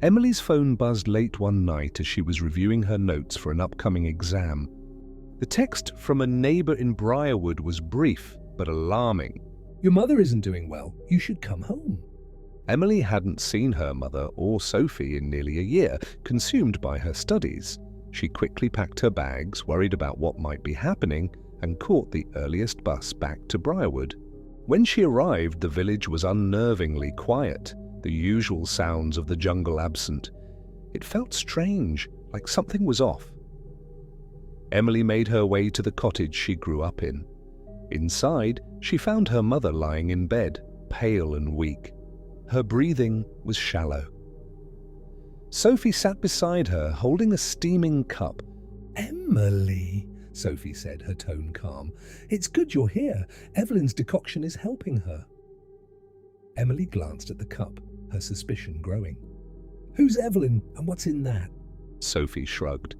Emily's phone buzzed late one night as she was reviewing her notes for an upcoming exam. The text from a neighbor in Briarwood was brief but alarming. "Your mother isn't doing well. You should come home." Emily hadn't seen her mother or Sophie in nearly a year, consumed by her studies. She quickly packed her bags, worried about what might be happening, and caught the earliest bus back to Briarwood. When she arrived, the village was unnervingly quiet, the usual sounds of the jungle absent. It felt strange, like something was off. Emily made her way to the cottage she grew up in. Inside, she found her mother lying in bed, pale and weak. Her breathing was shallow. Sophie sat beside her, holding a steaming cup. "Emily," Sophie said, her tone calm. "It's good you're here. Evelyn's decoction is helping her." Emily glanced at the cup, her suspicion growing. "Who's Evelyn, and what's in that?" Sophie shrugged.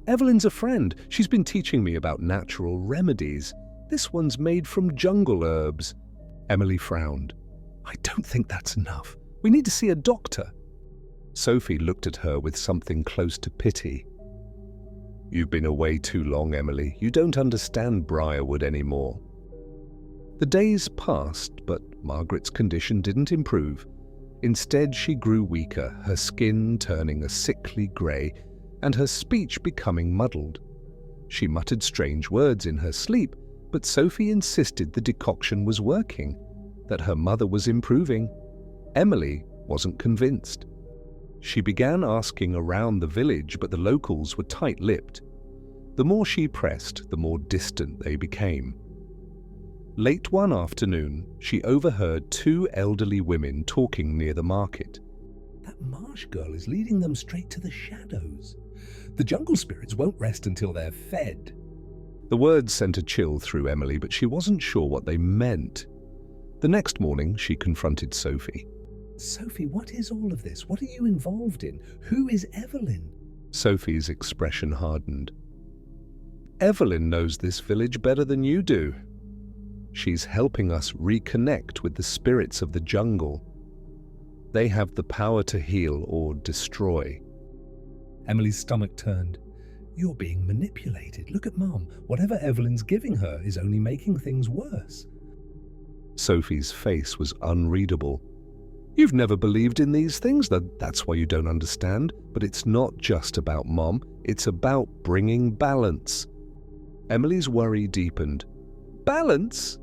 "Evelyn's a friend. She's been teaching me about natural remedies. This one's made from jungle herbs." Emily frowned. "I don't think that's enough. We need to see a doctor." Sophie looked at her with something close to pity. "You've been away too long, Emily. You don't understand Briarwood anymore." The days passed, but Margaret's condition didn't improve. Instead, she grew weaker, her skin turning a sickly grey, and her speech becoming muddled. She muttered strange words in her sleep, but Sophie insisted the decoction was working, that her mother was improving. Emily wasn't convinced. She began asking around the village, but the locals were tight-lipped. The more she pressed, the more distant they became. Late one afternoon, she overheard two elderly women talking near the market. "That marsh girl is leading them straight to the shadows. The jungle spirits won't rest until they're fed." The words sent a chill through Emily, but she wasn't sure what they meant. The next morning, she confronted Sophie. "Sophie, what is all of this? What are you involved in? Who is Evelyn?" Sophie's expression hardened. "Evelyn knows this village better than you do. She's helping us reconnect with the spirits of the jungle. They have the power to heal or destroy." Emily's stomach turned. "You're being manipulated. Look at Mom. Whatever Evelyn's giving her is only making things worse." Sophie's face was unreadable. "You've never believed in these things, that's why you don't understand. But it's not just about Mom, it's about bringing balance." Emily's worry deepened. "Balance?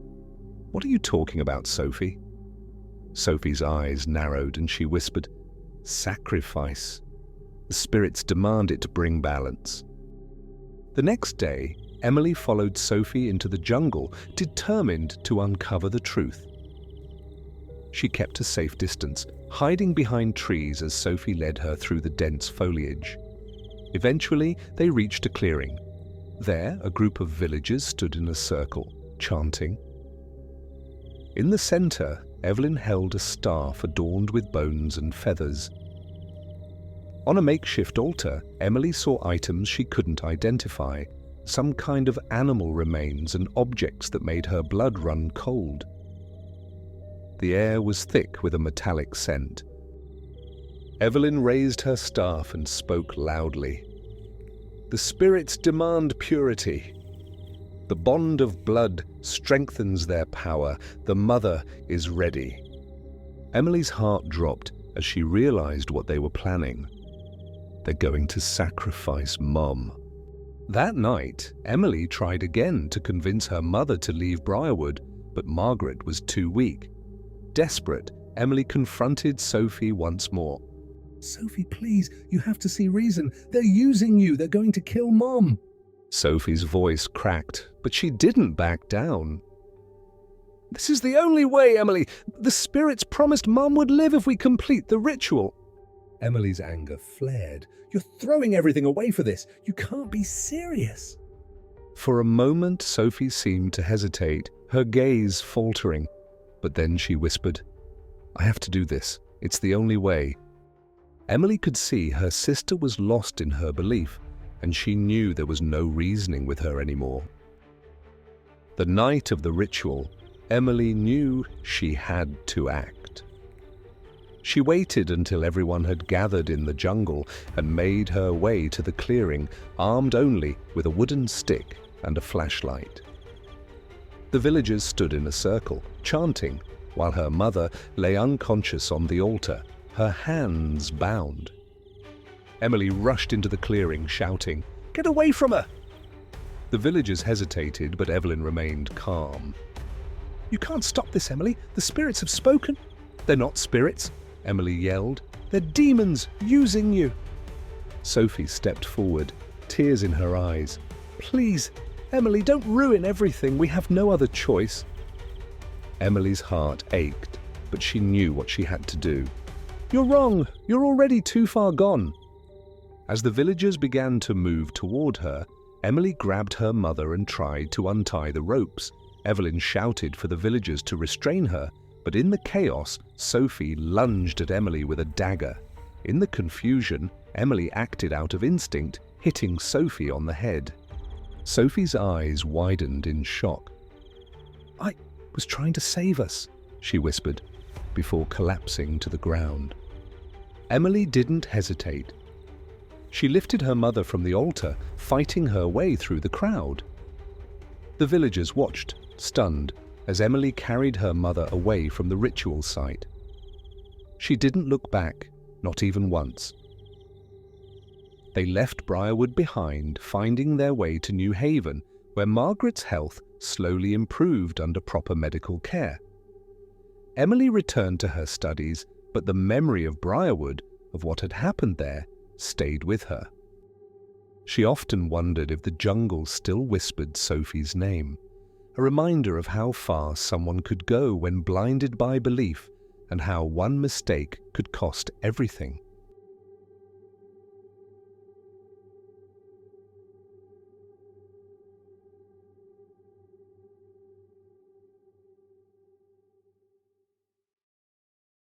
What are you talking about, Sophie?" Sophie's eyes narrowed and she whispered, "Sacrifice. The spirits demand it to bring balance." The next day, Emily followed Sophie into the jungle, determined to uncover the truth. She kept a safe distance, hiding behind trees as Sophie led her through the dense foliage. Eventually, they reached a clearing. There, a group of villagers stood in a circle, chanting. In the center, Evelyn held a staff adorned with bones and feathers. On a makeshift altar, Emily saw items she couldn't identify, some kind of animal remains and objects that made her blood run cold. The air was thick with a metallic scent. Evelyn raised her staff and spoke loudly. "The spirits demand purity. The bond of blood strengthens their power. The mother is ready." Emily's heart dropped as she realized what they were planning. They're going to sacrifice Mom. That night, Emily tried again to convince her mother to leave Briarwood, but Margaret was too weak. Desperate, Emily confronted Sophie once more. "Sophie, please, you have to see reason. They're using you. They're going to kill Mom." Sophie's voice cracked, but she didn't back down. "This is the only way, Emily. The spirits promised Mom would live if we complete the ritual." Emily's anger flared. "You're throwing everything away for this. You can't be serious." For a moment, Sophie seemed to hesitate, her gaze faltering. But then she whispered, "I have to do this. It's the only way." Emily could see her sister was lost in her belief, and she knew there was no reasoning with her anymore. The night of the ritual, Emily knew she had to act. She waited until everyone had gathered in the jungle and made her way to the clearing, armed only with a wooden stick and a flashlight. The villagers stood in a circle, chanting, while her mother lay unconscious on the altar, her hands bound. Emily rushed into the clearing, shouting, "Get away from her!" The villagers hesitated, but Evelyn remained calm. "You can't stop this, Emily. The spirits have spoken." "They're not spirits," Emily yelled. "They're demons using you." Sophie stepped forward, tears in her eyes. "Please, Emily, don't ruin everything. We have no other choice." Emily's heart ached, but she knew what she had to do. "You're wrong. You're already too far gone." As the villagers began to move toward her, Emily grabbed her mother and tried to untie the ropes. Evelyn shouted for the villagers to restrain her, but in the chaos, Sophie lunged at Emily with a dagger. In the confusion, Emily acted out of instinct, hitting Sophie on the head. Sophie's eyes widened in shock. "I was trying to save us," she whispered, before collapsing to the ground. Emily didn't hesitate. She lifted her mother from the altar, fighting her way through the crowd. The villagers watched, stunned, as Emily carried her mother away from the ritual site. She didn't look back, not even once. They left Briarwood behind, finding their way to New Haven, where Margaret's health slowly improved under proper medical care. Emily returned to her studies, but the memory of Briarwood, of what had happened there, stayed with her. She often wondered if the jungle still whispered Sophie's name, a reminder of how far someone could go when blinded by belief and how one mistake could cost everything.